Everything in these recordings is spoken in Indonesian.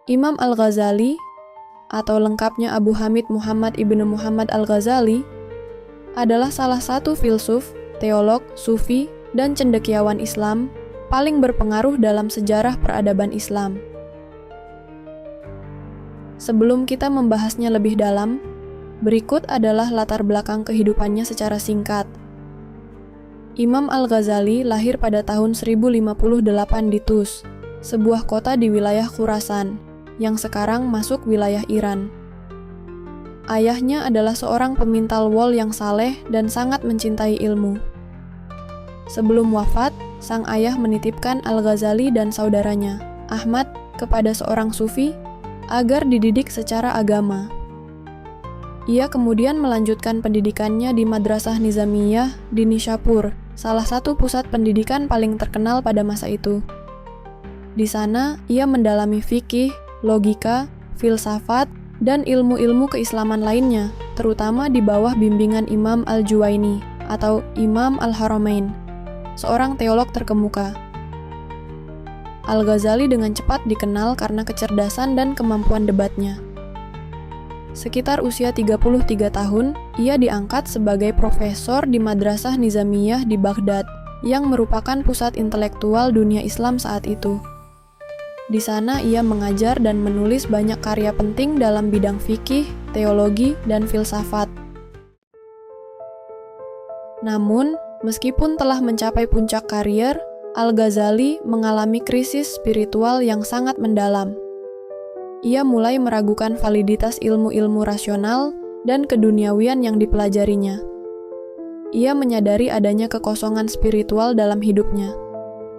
Imam Al-Ghazali, atau lengkapnya Abu Hamid Muhammad ibnu Muhammad Al-Ghazali, adalah salah satu filsuf, teolog, sufi, dan cendekiawan Islam paling berpengaruh dalam sejarah peradaban Islam. Sebelum kita membahasnya lebih dalam, berikut adalah latar belakang kehidupannya secara singkat. Imam Al-Ghazali lahir pada tahun 1058 di Tus, sebuah kota di wilayah Khurasan, yang sekarang masuk wilayah Iran. Ayahnya adalah seorang pemintal wol yang saleh dan sangat mencintai ilmu. Sebelum wafat, sang ayah menitipkan Al-Ghazali dan saudaranya, Ahmad, kepada seorang sufi agar dididik secara agama. Ia kemudian melanjutkan pendidikannya di Madrasah Nizamiyah di Nishapur, salah satu pusat pendidikan paling terkenal pada masa itu. Di sana, ia mendalami fikih, logika, filsafat, dan ilmu-ilmu keislaman lainnya, terutama di bawah bimbingan Imam Al-Juwaini atau Imam Al-Haramain, seorang teolog terkemuka. Al-Ghazali dengan cepat dikenal karena kecerdasan dan kemampuan debatnya. Sekitar usia 33 tahun, ia diangkat sebagai profesor di Madrasah Nizamiyah di Baghdad, yang merupakan pusat intelektual dunia Islam saat itu. Di sana ia mengajar dan menulis banyak karya penting dalam bidang fikih, teologi, dan filsafat. Namun, meskipun telah mencapai puncak karier, Al-Ghazali mengalami krisis spiritual yang sangat mendalam. Ia mulai meragukan validitas ilmu-ilmu rasional dan keduniawian yang dipelajarinya. Ia menyadari adanya kekosongan spiritual dalam hidupnya.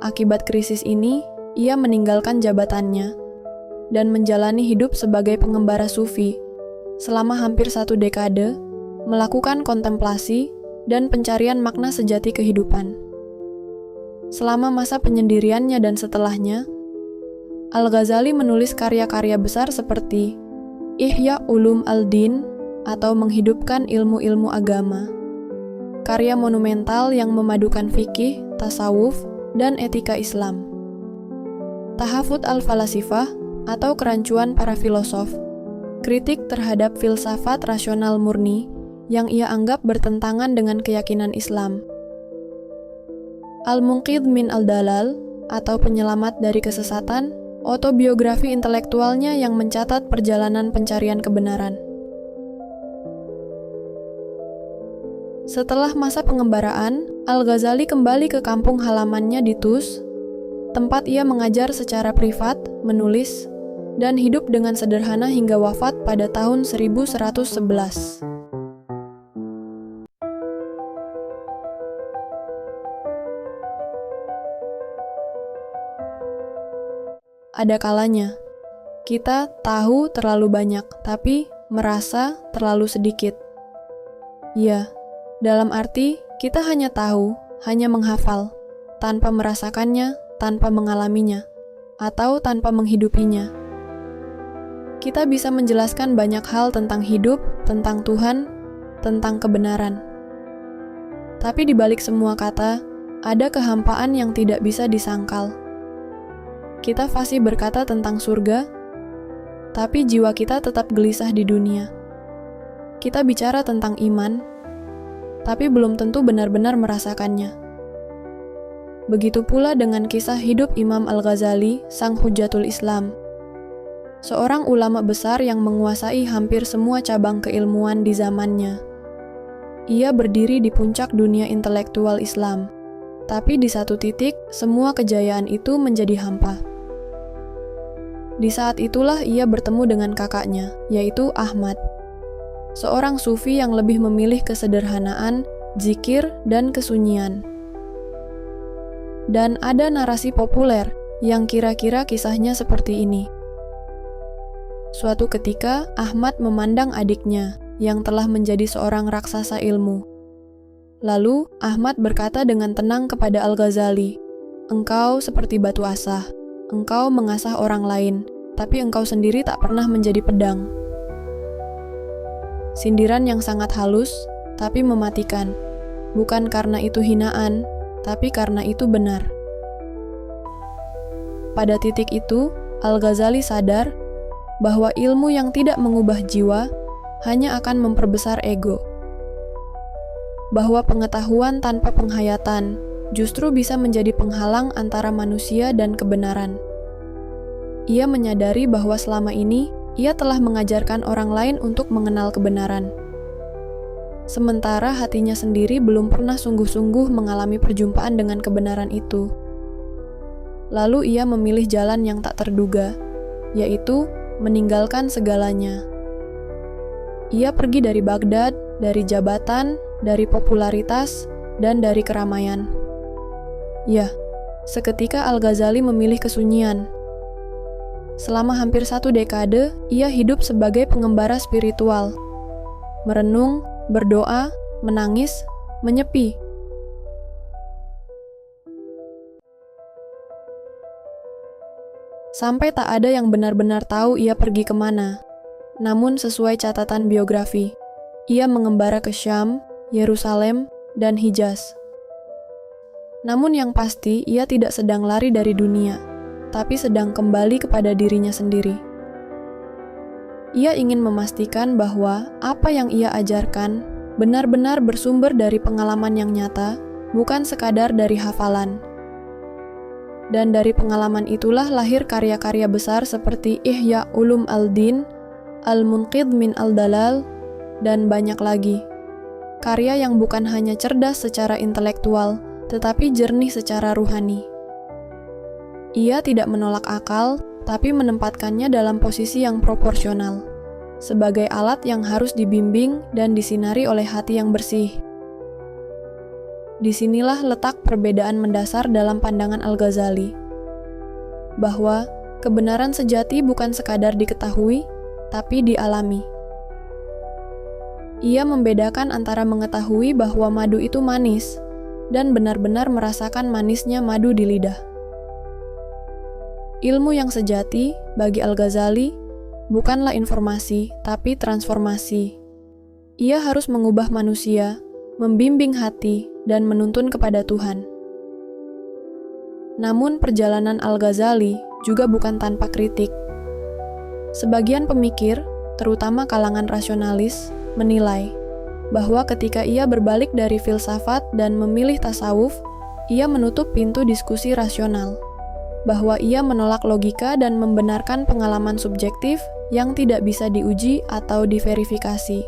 Akibat krisis ini, ia meninggalkan jabatannya dan menjalani hidup sebagai pengembara sufi selama hampir 1 dekade, melakukan kontemplasi dan pencarian makna sejati kehidupan. Selama masa penyendiriannya dan setelahnya, Al-Ghazali menulis karya-karya besar seperti Ihya Ulum al-Din atau menghidupkan ilmu-ilmu agama, karya monumental yang memadukan fikih, tasawuf, dan etika Islam. Tahafut al-Falasifah atau kerancuan para filosof, kritik terhadap filsafat rasional murni yang ia anggap bertentangan dengan keyakinan Islam. Al-Munqidh min al-Dalal atau penyelamat dari kesesatan, autobiografi intelektualnya yang mencatat perjalanan pencarian kebenaran. Setelah masa pengembaraan, Al-Ghazali kembali ke kampung halamannya di Tus, tempat ia mengajar secara privat, menulis, dan hidup dengan sederhana hingga wafat pada tahun 1111. Ada kalanya, kita tahu terlalu banyak, tapi merasa terlalu sedikit. Ya, dalam arti kita hanya tahu, hanya menghafal, tanpa merasakannya, tanpa mengalaminya, atau tanpa menghidupinya. Kita bisa menjelaskan banyak hal tentang hidup, tentang Tuhan, tentang kebenaran. Tapi di balik semua kata, ada kehampaan yang tidak bisa disangkal. Kita fasih berkata tentang surga, tapi jiwa kita tetap gelisah di dunia. Kita bicara tentang iman, tapi belum tentu benar-benar merasakannya. Begitu pula dengan kisah hidup Imam Al-Ghazali, sang Hujatul Islam, seorang ulama besar yang menguasai hampir semua cabang keilmuan di zamannya. Ia berdiri di puncak dunia intelektual Islam, tapi di satu titik, semua kejayaan itu menjadi hampa. Di saat itulah ia bertemu dengan kakaknya, yaitu Ahmad, seorang sufi yang lebih memilih kesederhanaan, zikir, dan kesunyian. Dan ada narasi populer yang kira-kira kisahnya seperti ini. Suatu ketika, Ahmad memandang adiknya yang telah menjadi seorang raksasa ilmu. Lalu, Ahmad berkata dengan tenang kepada Al-Ghazali, "Engkau seperti batu asah. Engkau mengasah orang lain, tapi engkau sendiri tak pernah menjadi pedang." Sindiran yang sangat halus, tapi mematikan. Bukan karena itu hinaan, tapi karena itu benar. Pada titik itu, Al-Ghazali sadar bahwa ilmu yang tidak mengubah jiwa hanya akan memperbesar ego. Bahwa pengetahuan tanpa penghayatan justru bisa menjadi penghalang antara manusia dan kebenaran. Ia menyadari bahwa selama ini ia telah mengajarkan orang lain untuk mengenal kebenaran. Sementara hatinya sendiri belum pernah sungguh-sungguh mengalami perjumpaan dengan kebenaran itu. Lalu ia memilih jalan yang tak terduga, yaitu meninggalkan segalanya. Ia pergi dari Baghdad, dari jabatan, dari popularitas, dan dari keramaian. Ya, seketika Al-Ghazali memilih kesunyian. Selama hampir 1 dekade, ia hidup sebagai pengembara spiritual. Merenung, berdoa, menangis, menyepi. Sampai tak ada yang benar-benar tahu ia pergi kemana. Namun sesuai catatan biografi, ia mengembara ke Syam, Yerusalem, dan Hijaz. Namun yang pasti, ia tidak sedang lari dari dunia, tapi sedang kembali kepada dirinya sendiri. Ia ingin memastikan bahwa apa yang ia ajarkan benar-benar bersumber dari pengalaman yang nyata, bukan sekadar dari hafalan. Dan dari pengalaman itulah lahir karya-karya besar seperti Ihya Ulum al-Din, Al-Munqidh min al-Dalal, dan banyak lagi. Karya yang bukan hanya cerdas secara intelektual, tetapi jernih secara ruhani. Ia tidak menolak akal, tapi menempatkannya dalam posisi yang proporsional, sebagai alat yang harus dibimbing dan disinari oleh hati yang bersih. Disinilah letak perbedaan mendasar dalam pandangan Al-Ghazali, bahwa kebenaran sejati bukan sekadar diketahui, tapi dialami. Ia membedakan antara mengetahui bahwa madu itu manis, dan benar-benar merasakan manisnya madu di lidah. Ilmu yang sejati bagi Al-Ghazali bukanlah informasi, tapi transformasi. Ia harus mengubah manusia, membimbing hati, dan menuntun kepada Tuhan. Namun perjalanan Al-Ghazali juga bukan tanpa kritik. Sebagian pemikir, terutama kalangan rasionalis, menilai bahwa ketika ia berbalik dari filsafat dan memilih tasawuf, ia menutup pintu diskusi rasional, bahwa ia menolak logika dan membenarkan pengalaman subjektif yang tidak bisa diuji atau diverifikasi.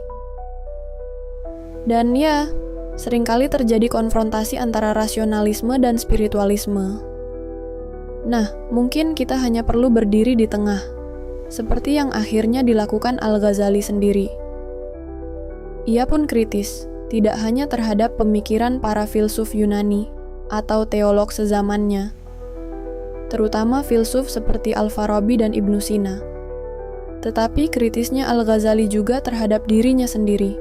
Dan ya, seringkali terjadi konfrontasi antara rasionalisme dan spiritualisme. Nah, mungkin kita hanya perlu berdiri di tengah, seperti yang akhirnya dilakukan Al-Ghazali sendiri. Ia pun kritis, tidak hanya terhadap pemikiran para filsuf Yunani atau teolog sezamannya, terutama filsuf seperti Al-Farabi dan Ibnu Sina. Tetapi kritisnya Al-Ghazali juga terhadap dirinya sendiri.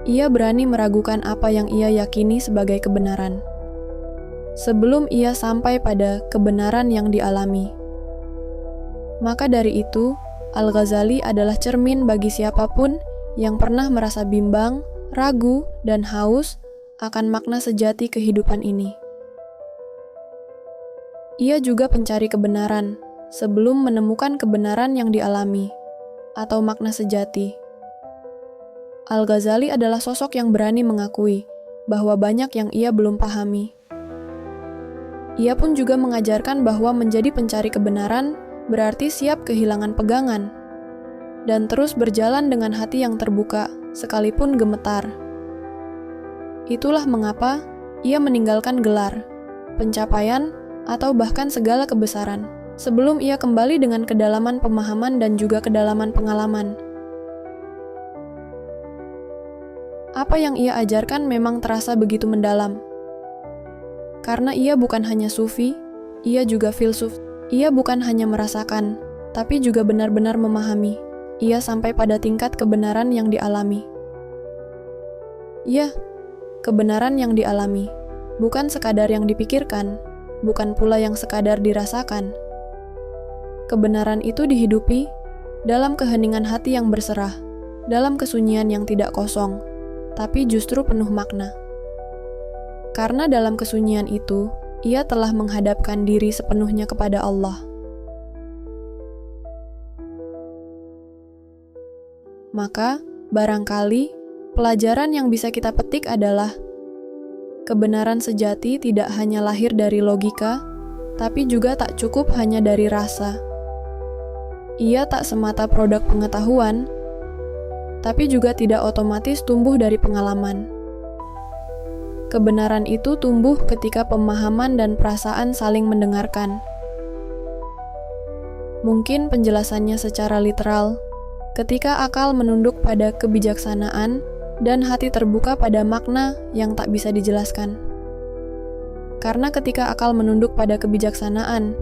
Ia berani meragukan apa yang ia yakini sebagai kebenaran, sebelum ia sampai pada kebenaran yang dialami. Maka dari itu, Al-Ghazali adalah cermin bagi siapapun yang pernah merasa bimbang, ragu, dan haus akan makna sejati kehidupan ini. Ia juga pencari kebenaran sebelum menemukan kebenaran yang dialami, atau makna sejati. Al-Ghazali adalah sosok yang berani mengakui bahwa banyak yang ia belum pahami. Ia pun juga mengajarkan bahwa menjadi pencari kebenaran berarti siap kehilangan pegangan, dan terus berjalan dengan hati yang terbuka, sekalipun gemetar. Itulah mengapa ia meninggalkan gelar, pencapaian, atau bahkan segala kebesaran, sebelum ia kembali dengan kedalaman pemahaman dan juga kedalaman pengalaman. Apa yang ia ajarkan memang terasa begitu mendalam. Karena ia bukan hanya sufi, ia juga filsuf. Ia bukan hanya merasakan, tapi juga benar-benar memahami. Ia sampai pada tingkat kebenaran yang dialami. Ya, kebenaran yang dialami, bukan sekadar yang dipikirkan, bukan pula yang sekadar dirasakan. Kebenaran itu dihidupi dalam keheningan hati yang berserah, dalam kesunyian yang tidak kosong, tapi justru penuh makna. Karena dalam kesunyian itu, ia telah menghadapkan diri sepenuhnya kepada Allah. Maka, barangkali, pelajaran yang bisa kita petik adalah kebenaran sejati tidak hanya lahir dari logika, tapi juga tak cukup hanya dari rasa. Ia tak semata produk pengetahuan, tapi juga tidak otomatis tumbuh dari pengalaman. Kebenaran itu tumbuh ketika pemahaman dan perasaan saling mendengarkan. Mungkin penjelasannya secara literal, ketika akal menunduk pada kebijaksanaan dan hati terbuka pada makna yang tak bisa dijelaskan. Karena ketika akal menunduk pada kebijaksanaan,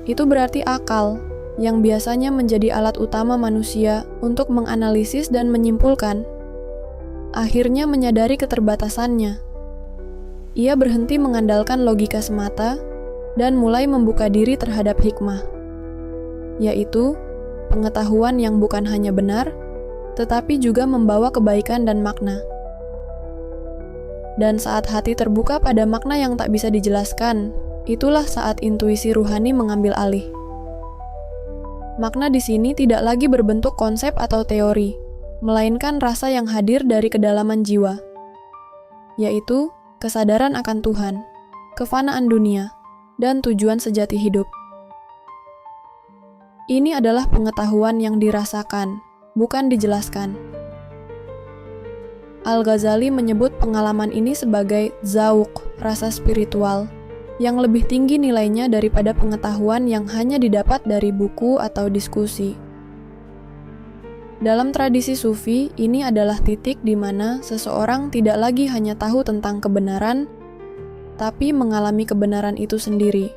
itu berarti akal yang biasanya menjadi alat utama manusia untuk menganalisis dan menyimpulkan, akhirnya menyadari keterbatasannya. Ia berhenti mengandalkan logika semata dan mulai membuka diri terhadap hikmah, yaitu pengetahuan yang bukan hanya benar, tetapi juga membawa kebaikan dan makna. Dan saat hati terbuka pada makna yang tak bisa dijelaskan, itulah saat intuisi ruhani mengambil alih. Makna di sini tidak lagi berbentuk konsep atau teori, melainkan rasa yang hadir dari kedalaman jiwa, yaitu kesadaran akan Tuhan, kefanaan dunia, dan tujuan sejati hidup. Ini adalah pengetahuan yang dirasakan, bukan dijelaskan. Al-Ghazali menyebut pengalaman ini sebagai zauq, rasa spiritual, yang lebih tinggi nilainya daripada pengetahuan yang hanya didapat dari buku atau diskusi. Dalam tradisi Sufi, ini adalah titik di mana seseorang tidak lagi hanya tahu tentang kebenaran, tapi mengalami kebenaran itu sendiri.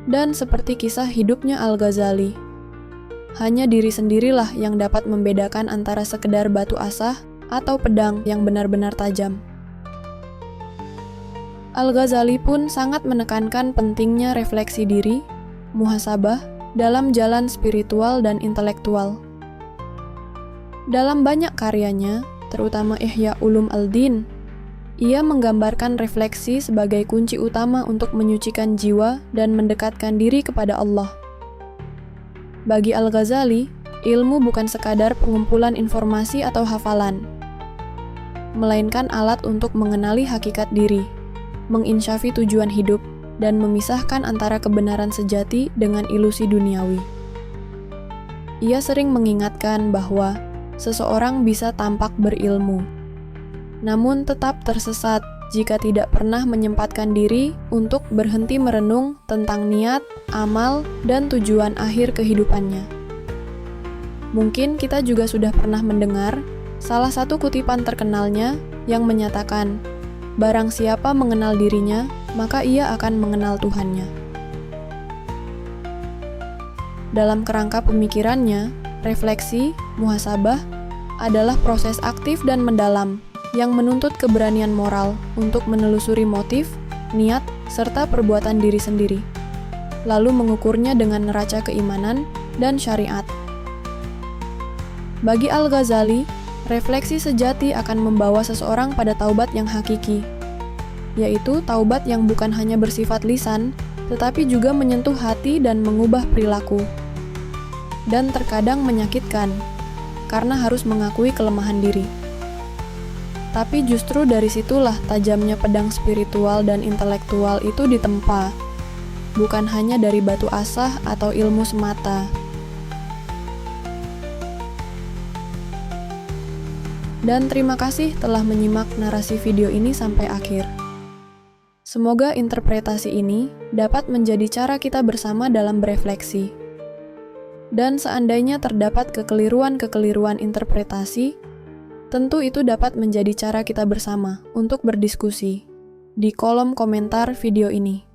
Dan seperti kisah hidupnya Al-Ghazali, hanya diri sendirilah yang dapat membedakan antara sekedar batu asah atau pedang yang benar-benar tajam. Al-Ghazali pun sangat menekankan pentingnya refleksi diri, muhasabah, dalam jalan spiritual dan intelektual. Dalam banyak karyanya, terutama Ihya Ulum Al-Din, ia menggambarkan refleksi sebagai kunci utama untuk menyucikan jiwa dan mendekatkan diri kepada Allah. Bagi Al-Ghazali, ilmu bukan sekadar pengumpulan informasi atau hafalan, melainkan alat untuk mengenali hakikat diri, menginsyafi tujuan hidup, dan memisahkan antara kebenaran sejati dengan ilusi duniawi. Ia sering mengingatkan bahwa seseorang bisa tampak berilmu, namun tetap tersesat jika tidak pernah menyempatkan diri untuk berhenti merenung tentang niat, amal, dan tujuan akhir kehidupannya. Mungkin kita juga sudah pernah mendengar salah satu kutipan terkenalnya yang menyatakan, "Barang siapa mengenal dirinya, maka ia akan mengenal Tuhannya." Dalam kerangka pemikirannya, refleksi, muhasabah, adalah proses aktif dan mendalam yang menuntut keberanian moral untuk menelusuri motif, niat, serta perbuatan diri sendiri, lalu mengukurnya dengan neraca keimanan dan syariat. Bagi Al-Ghazali, refleksi sejati akan membawa seseorang pada taubat yang hakiki, yaitu taubat yang bukan hanya bersifat lisan, tetapi juga menyentuh hati dan mengubah perilaku. Dan terkadang menyakitkan, karena harus mengakui kelemahan diri. Tapi justru dari situlah tajamnya pedang spiritual dan intelektual itu ditempa, bukan hanya dari batu asah atau ilmu semata. Dan terima kasih telah menyimak narasi video ini sampai akhir. Semoga interpretasi ini dapat menjadi cara kita bersama dalam berefleksi. Dan seandainya terdapat kekeliruan-kekeliruan interpretasi, tentu itu dapat menjadi cara kita bersama untuk berdiskusi di kolom komentar video ini.